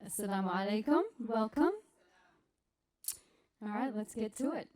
Assalamu alaikum. Welcome. All right, let's get to it.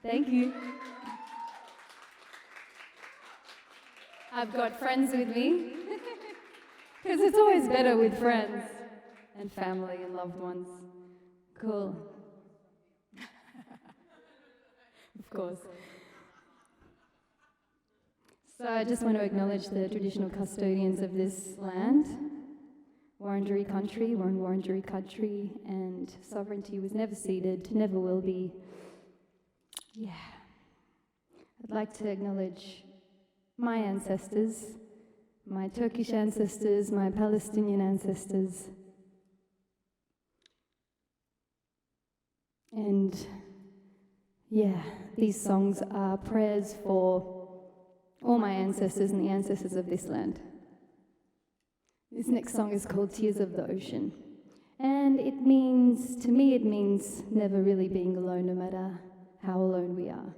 Thank you. I've got friends with me, because it's always better with friends and family and loved ones. Cool. Of course. So I just want to acknowledge the traditional custodians of this land. Wurundjeri country, we're in Wurundjeri country, and sovereignty was never ceded, never will be. Yeah. I'd like to acknowledge my ancestors, my Turkish ancestors, my Palestinian ancestors. And yeah, these songs are prayers for all my ancestors and the ancestors of this land. This next song is called Tears of the Ocean. And it means, to me, it means never really being alone, no matter how alone we are.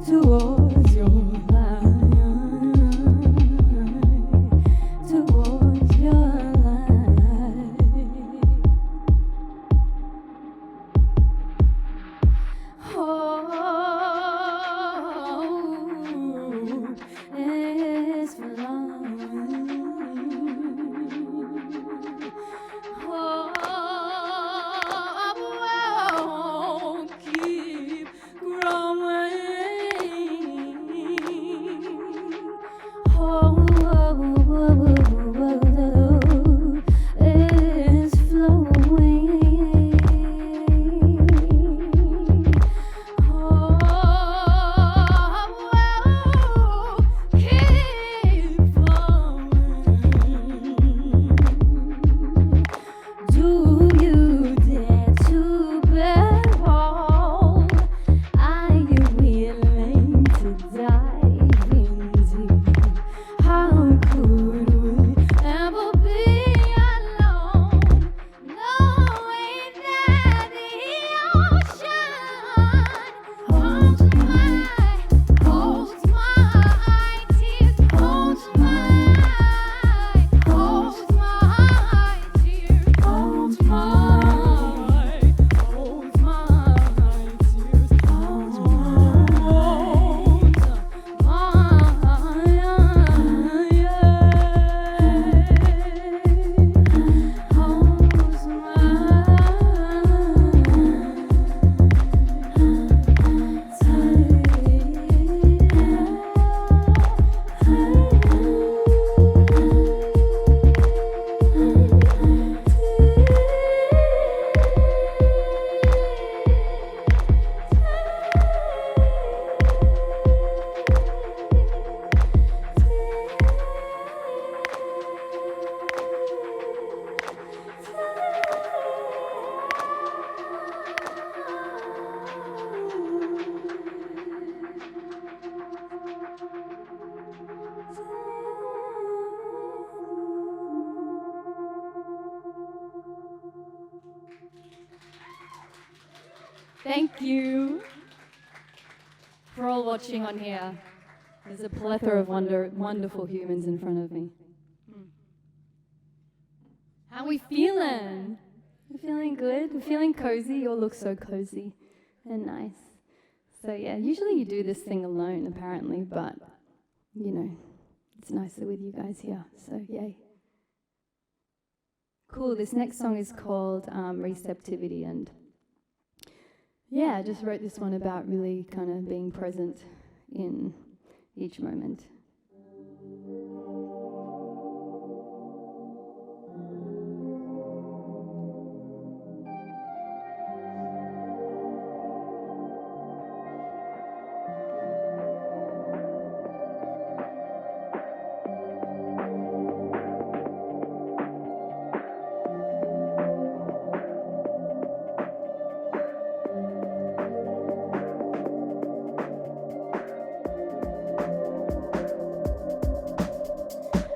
Towards Thank you for all watching on here. There's a plethora of wonderful humans in front of me. How we feeling? We're feeling good? We're feeling cozy? You all look so cozy and nice. So yeah, usually you do this thing alone apparently, but you know, it's nicer with you guys here, so yay. Cool, this next song is called Receptivity, and yeah, I just wrote this one about really kind of being present in each moment.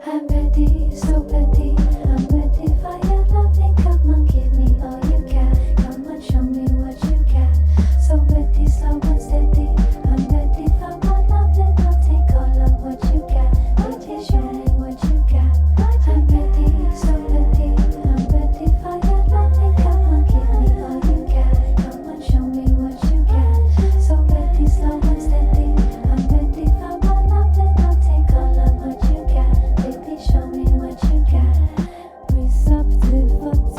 I'm ready, so ready. I'm ready for your loving. Come on, give me all you got. Come on, show me what you got. So ready, slow and steady. I'm ready for my loving. I'll take all of what you got. Ready, show me what you got. I'm ready, so ready. I'm ready for your loving. Come on, give me all you got. Come on, show me what you got. So ready, slow and steady. I'm ready for my loving. I'll take all of what you got. Baby, show me what you got. Receptivity,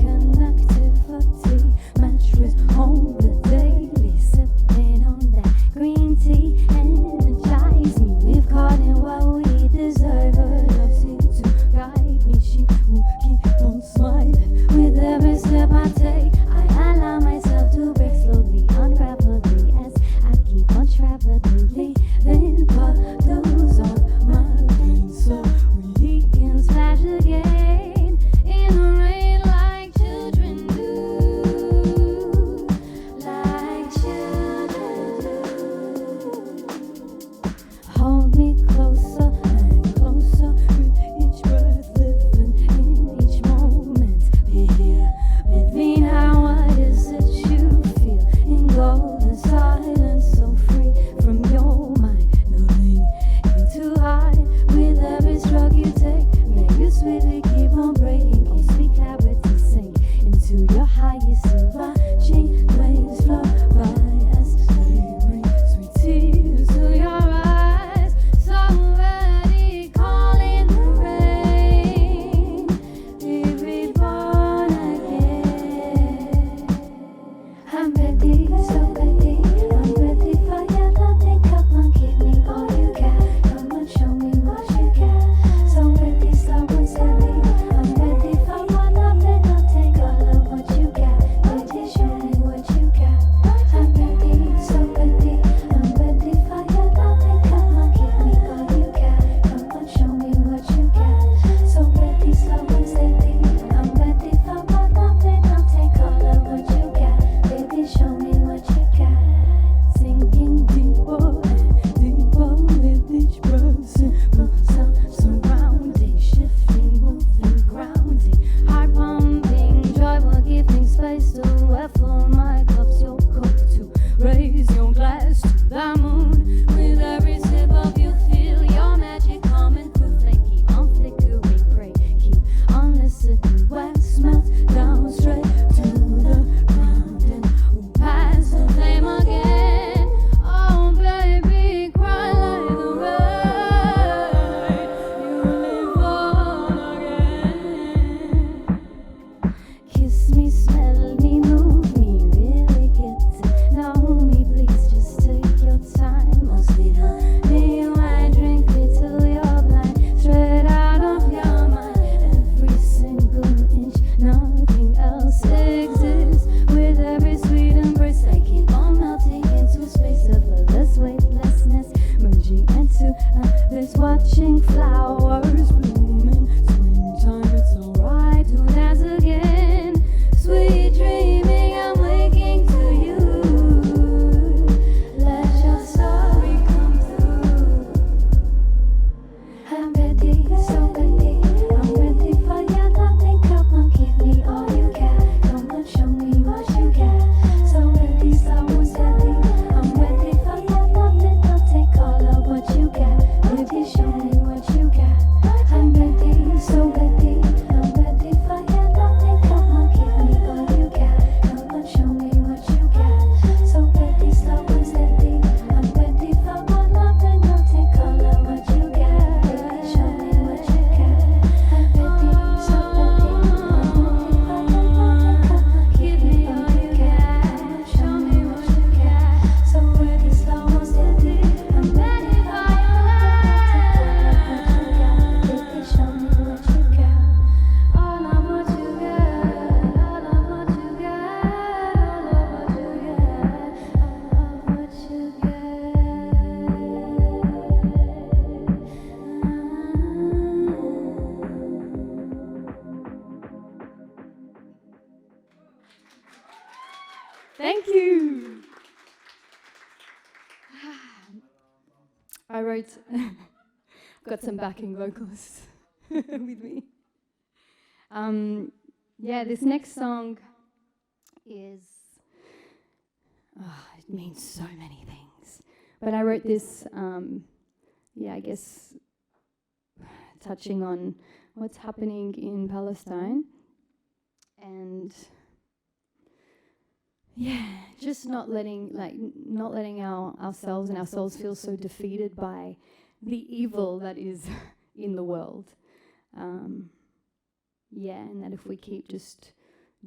connectivity, match with home the daily, sipping on that green tea, energize me. We've caught in what we deserve. Her love's here to guide me. She will keep on smiling with every step I take. I allow myself to break slowly, unraveling as I keep on traveling, leaving puddles on my brain so we can splash again in the rain like children do, like children do. Hold me closer and closer with each breath, living in each moment. Be here with me now. What is it you feel in golden silence, so free from your mind? Nothing too hard with every stroke you take. May you sweetly keep on breaking. Oh, sweet clarity, sink into your highest and watching waves flow by us. They bring sweet tears to your eyes. Somebody calling the rain. Be reborn again. I'm ready, so ready. I'm ready for your loving. Come on, give me all you got. Come on, show me what you got. So ready, slow and steady. I'm ready for my loving. I'll take all of what you got. Ready, show me what you got. I'm ready, so ready. I'm ready for your loving. Come on, give me all you got. Come on, show me what you got. So ready, slow and steady. I'm ready for my loving. I'll take all of what you got. Baby, show me what you got. Sinking deeper and deeper with each breath. Simple sound surrounding, shifting, moving, grounding. Heart pumping, joy will giving space to fill my cups. Your cup to raise your glass to the moon. With every sip of you, feel your magic coming through. Flame keep on flickering, pray keep on listening. Wax melt down straight to the ground and we'll pass the flame again. Oh baby, cry like the rain. You live on again. Kiss me, smell me, move me, really get to know me. Please just take your time. Mostly honey, you might drink me till you're blind, straight out of your mind. Every single inch, nothing else exists. With every sweet embrace, I keep on melting into space of endless weightlessness, merging into this watching flowers blooming. Springtime, it's alright to dance again. Sweet dreaming, I'm waking to you. Let your story come through. I'm ready, so ready. I'm ready for your loving. Come on, give me all you got. Come on, show me what you got. So ready, I wrote, got some backing vocalists with me. This next song is, it means so many things. But I wrote this, I guess, touching on what's happening in Palestine. And just not letting ourselves and our souls feel so defeated by the evil that is in the world. And that if we keep just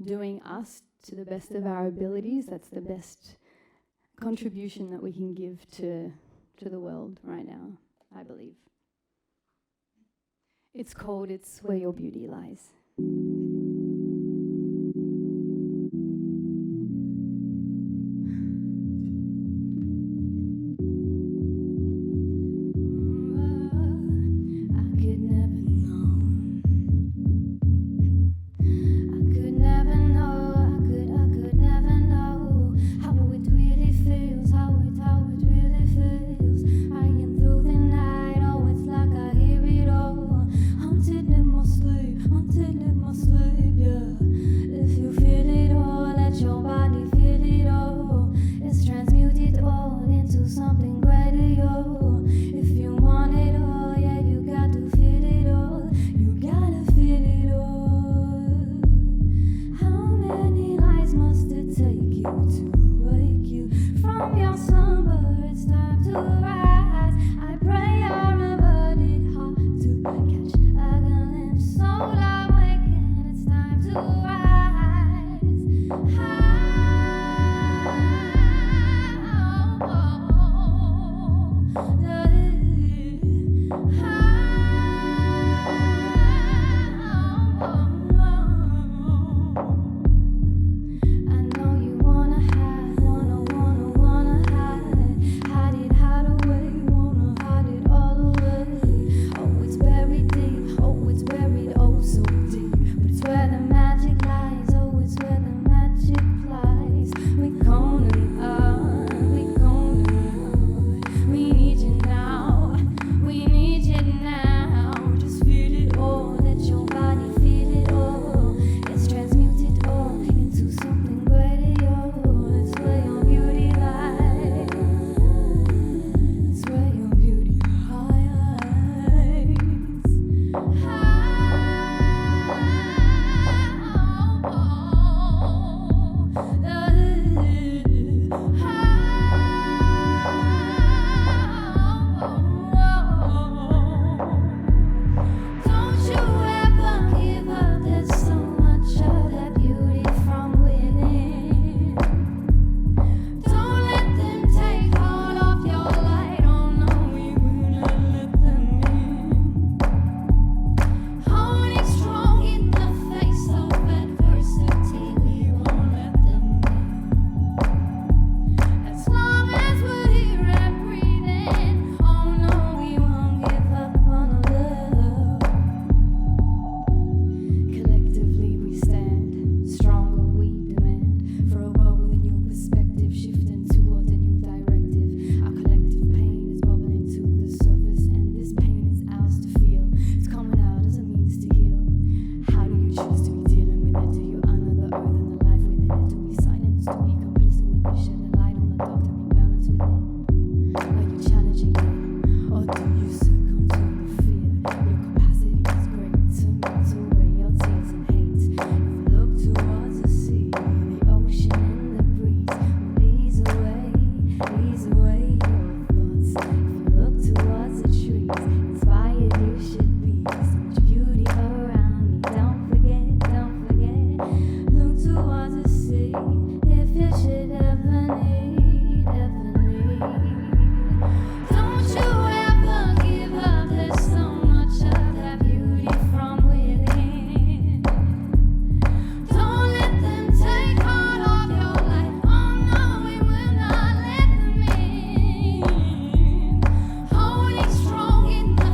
doing us to the best of our abilities, that's the best contribution that we can give to the world right now, I believe. It's called It's Where Your Beauty Lies. Holding strong in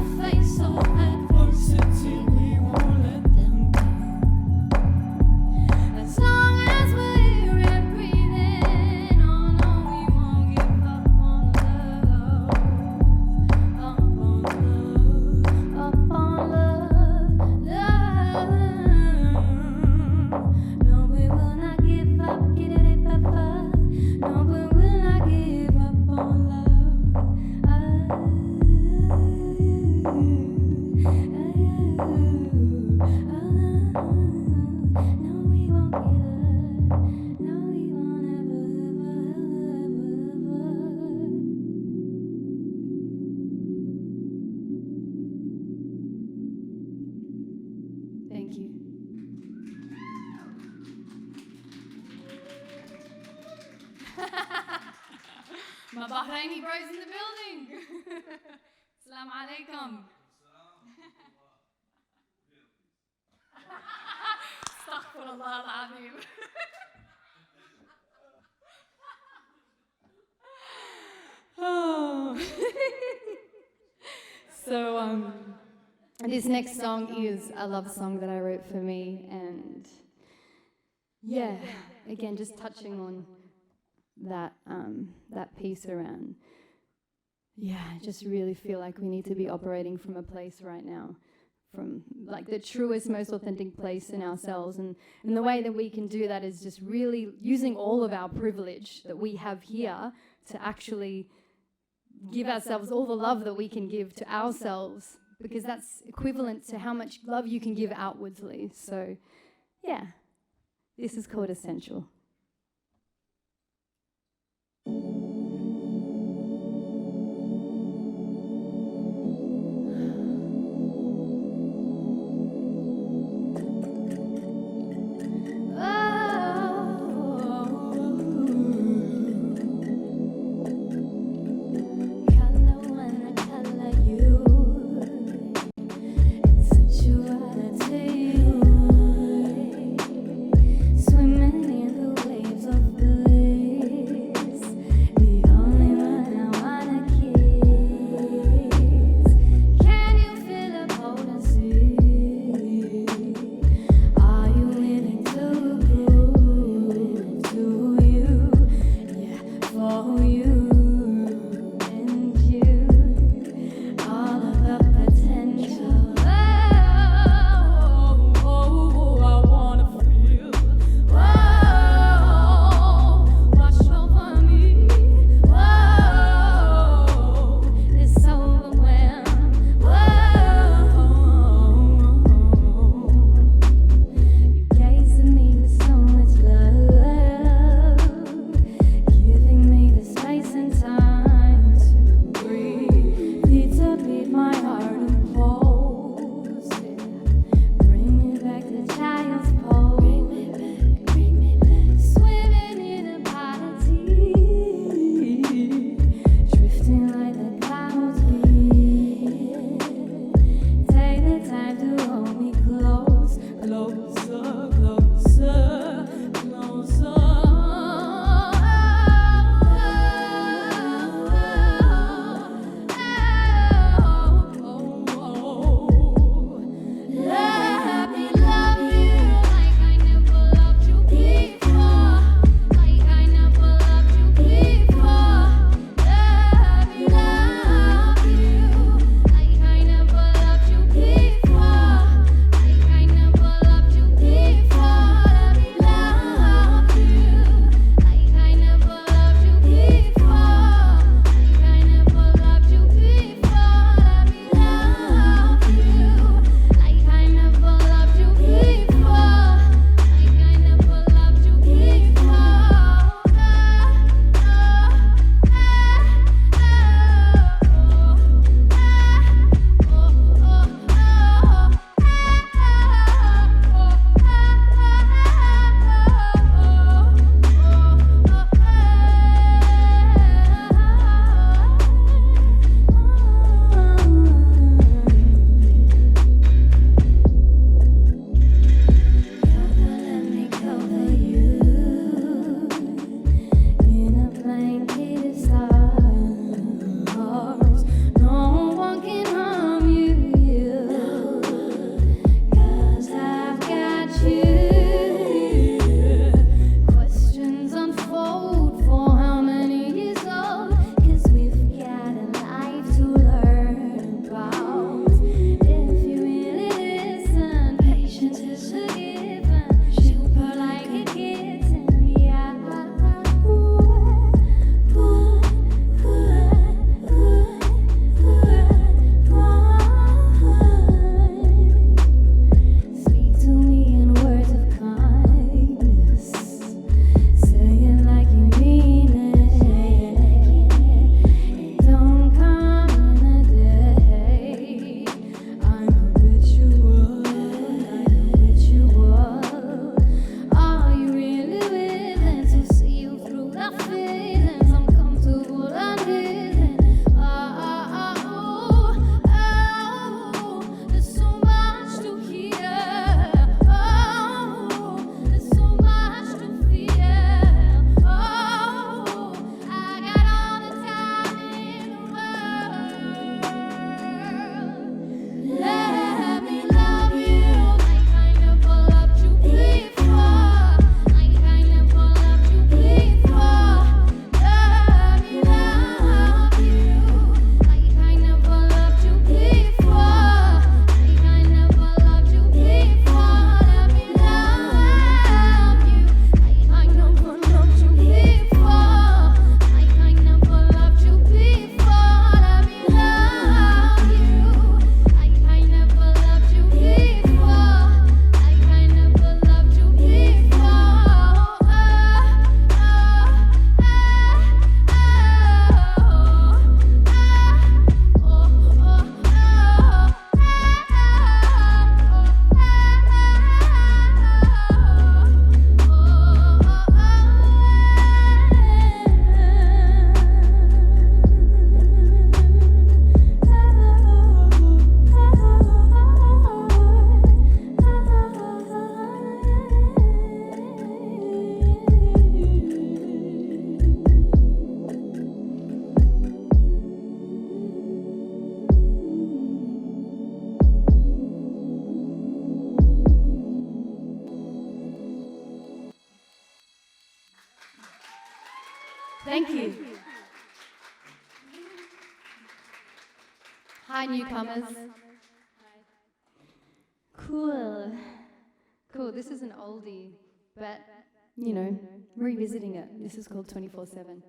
Bahraini bros in the building. Assalamu alaikum. Astaghfirullah al-azim. So this next song is a love song that I wrote for me, and yeah, again, just touching on that that piece around. Yeah, I just really feel like we need to be operating from a place right now, from like the truest, most authentic place in ourselves, and the way that we can do that is just really using all of our privilege that we have here to actually give ourselves all the love that we can give to ourselves, because that's equivalent to how much love you can give outwardly. So yeah, this is called Essential. Hi, newcomers. Cool. Cool. This is an oldie, but, you know, revisiting it. This is called 24/7.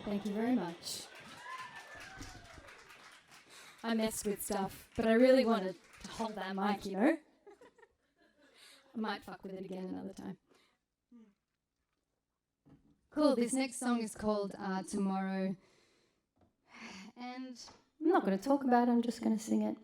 Thank you very much. I mess with stuff, but I really wanted to hold that mic, you know? I might fuck with it again another time. Cool, this next song is called Tomorrow. And I'm not going to talk about it, I'm just going to sing it.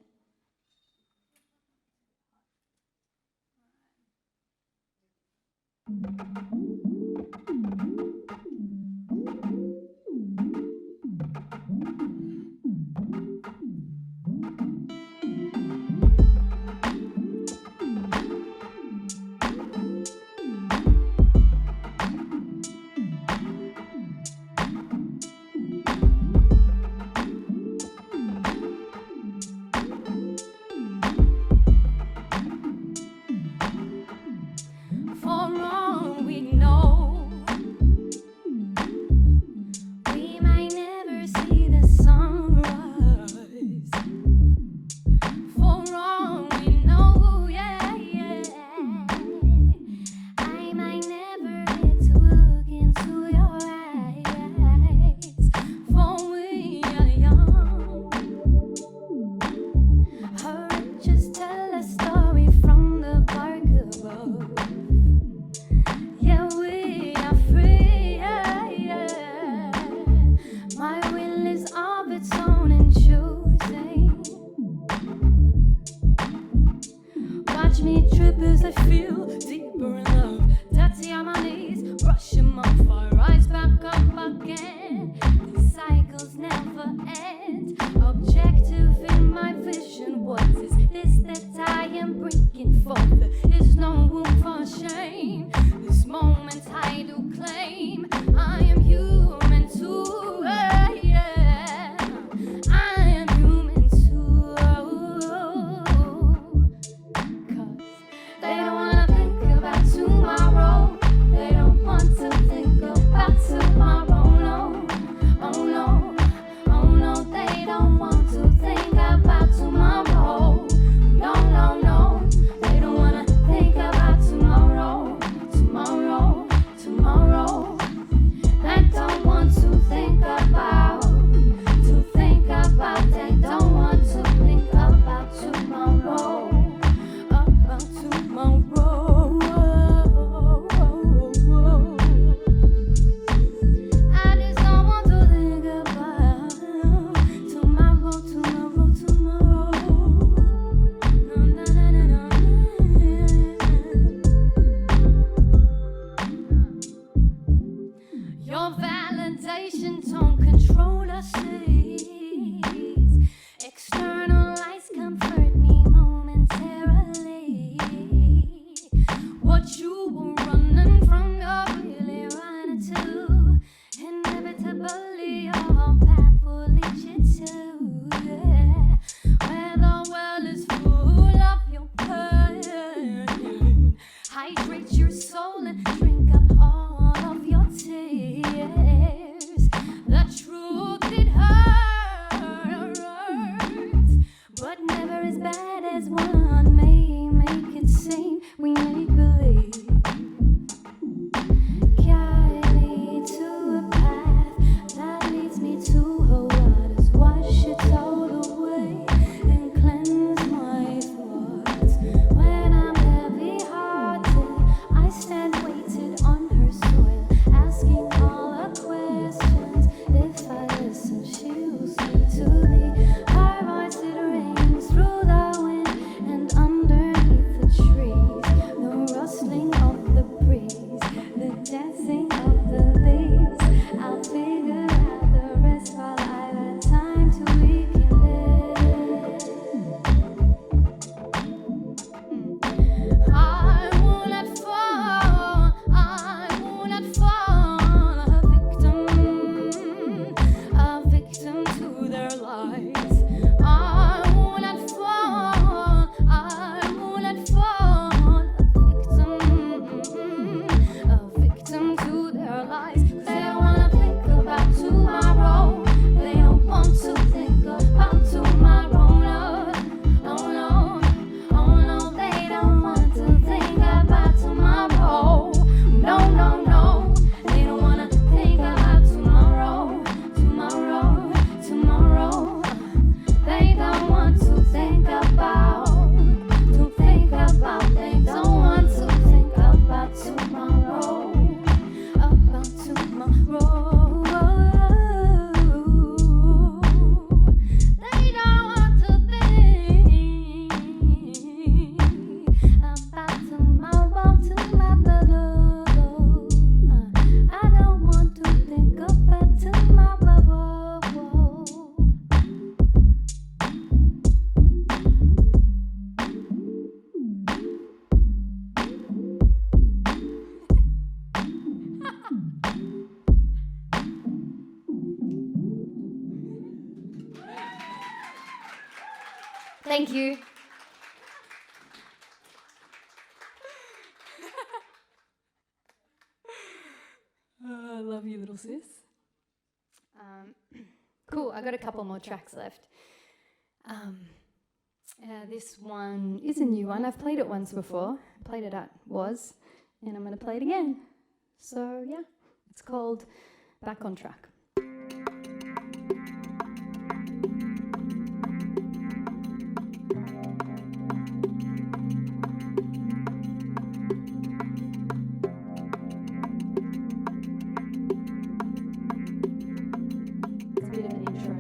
me trip as I feel deeper in love. Dirty on my knees, brushing my fire, rise back up again. These cycles never end. Objective in my vision, what is this that I am bringing forth? There is no room for shame. This moment I do claim I am human too. Yeah, I am human too. 'Cause they don't wanna think about tomorrow. They don't want to think about tomorrow. No, oh no, oh no. They don't want to think about tomorrow. No, no, no. They don't wanna think about tomorrow. Tomorrow, tomorrow. They don't want to think about. They don't want to think about tomorrow. About tomorrow. I just don't want to think about tomorrow, tomorrow, tomorrow. No, no, no, no, no, no. Your validation don't control us. External lights comfort me momentarily. What you were running from, you're really running to. Inevitably, your path will lead you to. Yeah. Where the well is full of your pain. Hydrate your soul and drink up all of your tears. The truth, it hurts, but never as bad as one may make it seem. We make believe. Guide me to a path that leads me to her waters. Wash it all away and cleanse my thoughts. When I'm heavy-hearted, I stand weighted on her soil, asking all her questions. If I listen, she will speak to me. Her voice, it rings through the wind and underneath the trees. The rustling of the breeze, the dancing of the leaves. I'll figure out the rest while I've had time to rekindle. I will not fall, I will not fall a victim to their lies. I will not fall, I will not fall a victim to their lies. 'Cause they don't wanna think about tomorrow. They don't want to think about tomorrow. No, oh no, oh no. They don't want to think about tomorrow. No, no, no. They don't wanna think about tomorrow. Tomorrow, tomorrow. They don't want to think about. They don't want to think about tomorrow. About tomorrow. They don't want to think about tomorrow. I don't want to think about tomorrow. Thank you. I love you, little sis. Cool, I got a couple more tracks left. This one is a new one. I've played it once before. Played it at Was, and I'm going to play it again. So yeah, it's called Back on Track. Enjoy.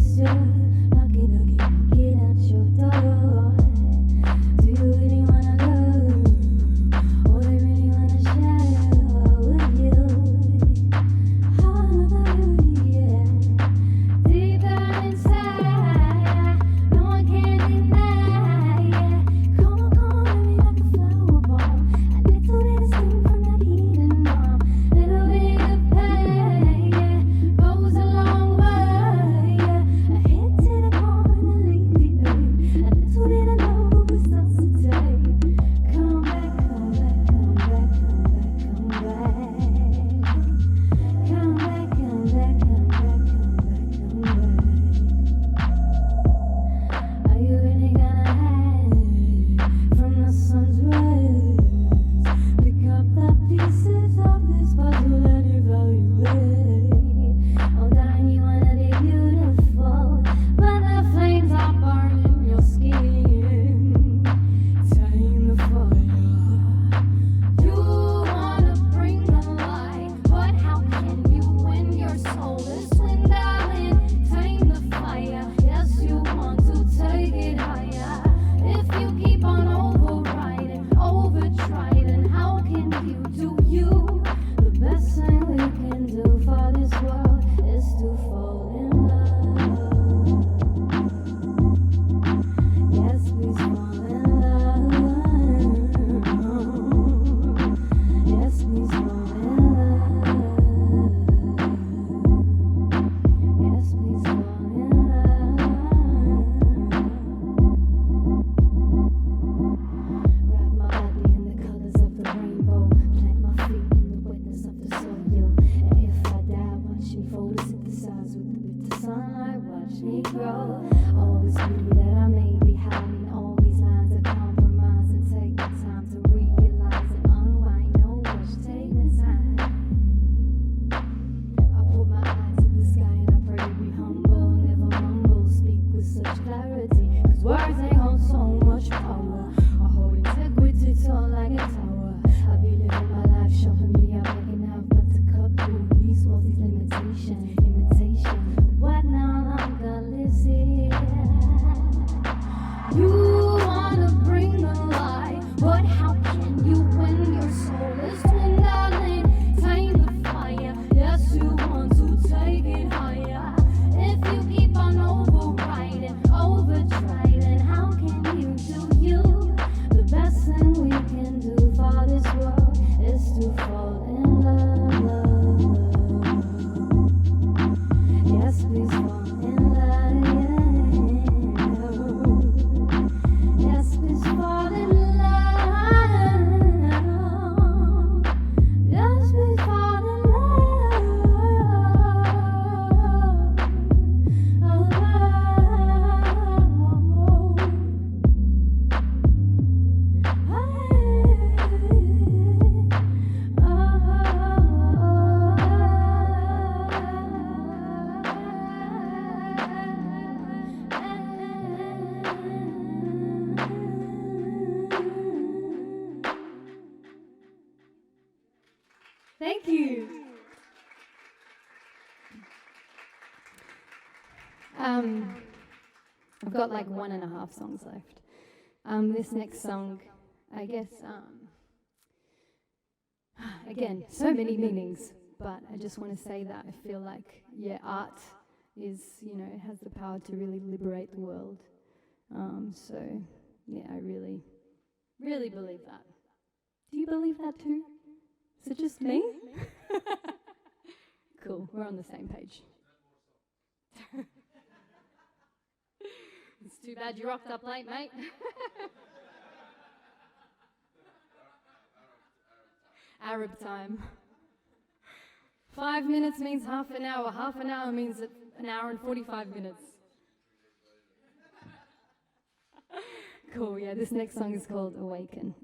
miss you. Knocking, knocking, knocking at your door. Do you really wanna go? Or do you really wanna share with you? Yeah. Deep down inside, no one can deny. Yeah. Come on, let me like a flower bomb. A little bit of steam from that healing bomb. Little bit of pain, yeah, goes a long way. Yeah. A hit to the core and alleviate. A little bit of love resuscitate. Come back, come back, come back, come back, come back. Come back, come back, come back, come back, come back. Are you really gonna hide from the sun's rays? Pick up the pieces of this puzzle and evaluate. Oh, darling, you wanna be beautiful, but the flames are burning your skin. Tame the fire. You wanna bring the light, but how can you when your soul is dwindling? Tame the fire. Yes, you want to take it higher. If you keep on overriding, overtrying, how can you do you? The best thing we can do for this world is to fall in love. Yes, please fall in love. Yes, please fall in love. Yes, please fall in love. Wrap my body in the colors of the rainbow. Plant my feet in the wetness of the soil. And if I die, watch me photosynthesize with the bitter sunlight. Watch me grow. All this beauty that I may be hiding. All these lines of compromise. And take the time to realize and unwind. No rush, take the time. I put my eyes to the sky and I pray to be humble. Never mumble, speak with such clarity. Cause words they hold so much power. I hold integrity tall like a tower. I be living my life, shopping me up, making out, but to cut through these walls, these limitations, imitation. What now? I'm gonna listen. You wanna bring the light, but how can you when your soul is dwindling? Tame the fire. Yes, you want to take it higher. If you keep on overriding, overtrying, how can you do you? The best thing we can do for this world is to fall in love. Yes, please fall in love. Yes, please fall in love. Yes, please fall in Thank you. I've got like 1.5 songs left. This next song, I guess, again, so many meanings, but I just want to say that I feel like, yeah, art is, it has the power to really liberate the world. So, yeah, I really, really believe that. Do you believe that too? Is it just me? Cool, we're on the same page. It's too bad you rocked up late, mate. Arab time. 5 minutes means half an hour. Half an hour means an hour and 45 minutes. Cool, yeah, this next song is called Awaken.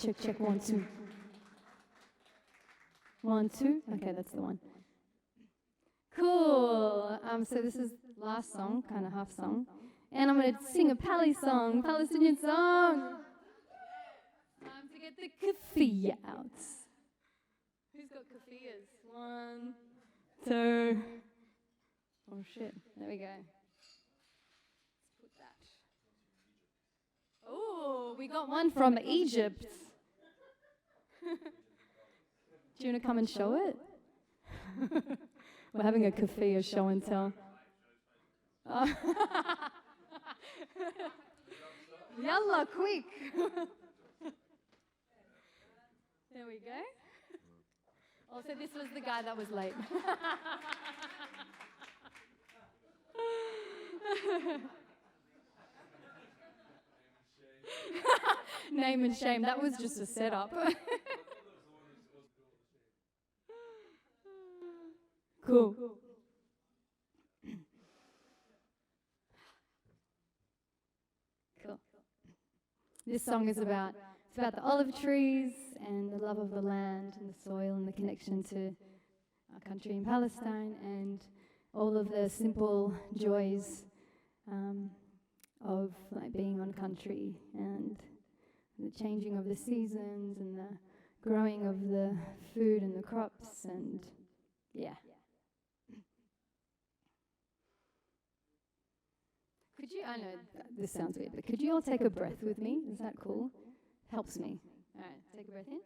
Check, 1, 2. 1, 2. Okay, that's the one. Cool. So this is last song, kind of half song. And I'm going to sing a Pali song, Palestinian song. Time to get the kafia out. Who's got kafias? 1, 2. Oh shit, there we go. Let's put that. Oh, we got one from Egypt. Do you want to come and show it? We're having a kafia show and tell. Yalla, quick. There we go. Also, this was the guy that was late. Name and shame. That was just a setup. Cool. Cool. This song is about the olive trees and the love of the land and the soil and the connection to our country in Palestine and all of the simple joys of like being on country and the changing of the seasons and the growing of the food and the crops and yeah. Could you, I know this sounds weird, but could you all take a breath with me? Is that cool? Helps me. All right, take a breath in.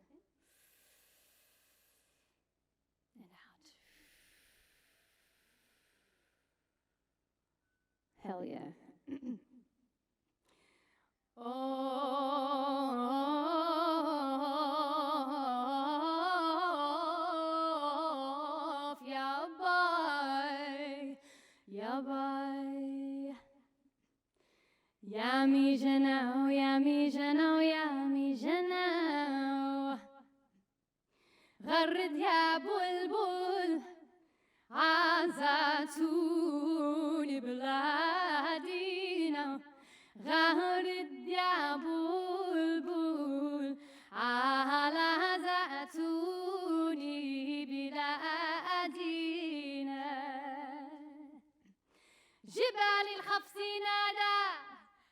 And out. Hell yeah. Oh, ya bye, ya bye. Yummy janao, yummy janao, yummy janao. غرد يا بلبل عزاتوني بلادينا. غرد يا بلبل على زاتوني بلادينا. جبال الخفص نادى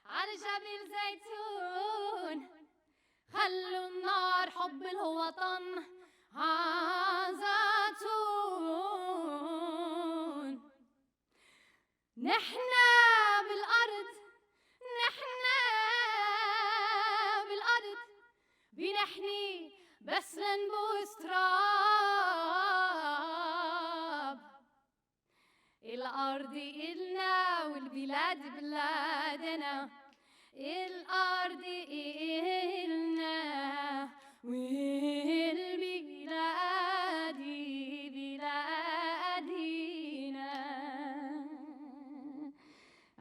على جبل زيتون. خلوا النار حب الوطن عزاتون. نحنا بالأرض بنحني بس لنبوس تراب. الأرض إلنا والبلاد بلادنا. الأرض إلنا والبلاد بلادنا.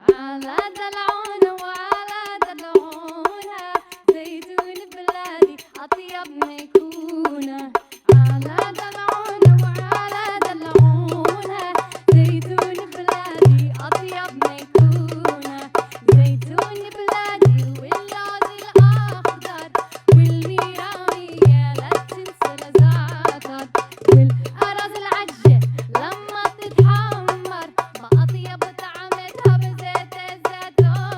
على دلعونا وعلى دلعونا زيتون بلادي أطيب ميكونة. على دلعونا وعلى دلعونا زيتون بلادي أطيب ميكونة. زيتون بلادي واللوز الأخضر والميرامية لا تنسى الزعتر والأرز العجة لما تتحمر ما أطيب طعمتها بزيت الزيتون.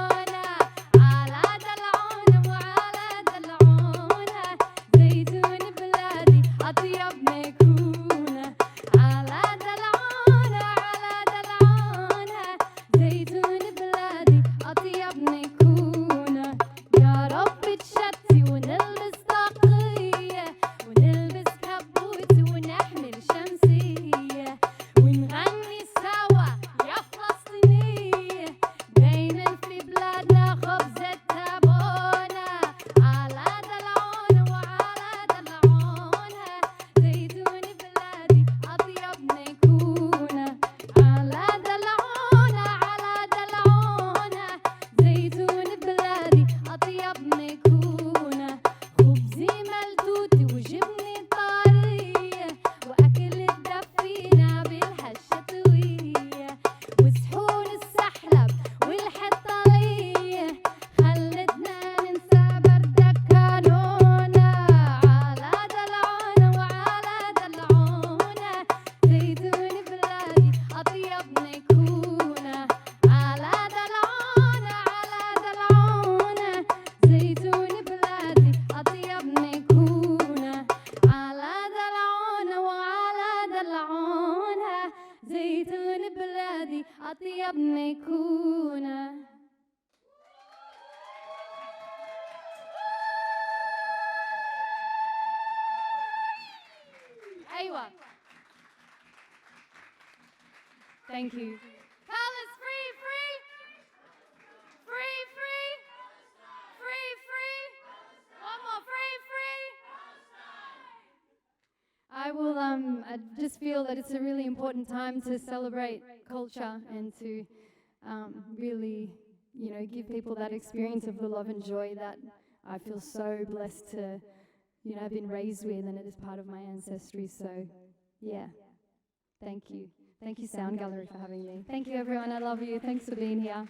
زيتون بلادي أطيب نكونة. أيوة. Thank you. Palace free, free, free, free, free, free. One more, free, free. I will. I just feel that it's a really important time to celebrate culture and to really, give people that experience of the love and joy that I feel so blessed to, have been raised with, and it is part of my ancestry. So, yeah. Thank you. Thank you, Sound Gallery, for having me. Thank you, everyone. I love you. Thanks for being here.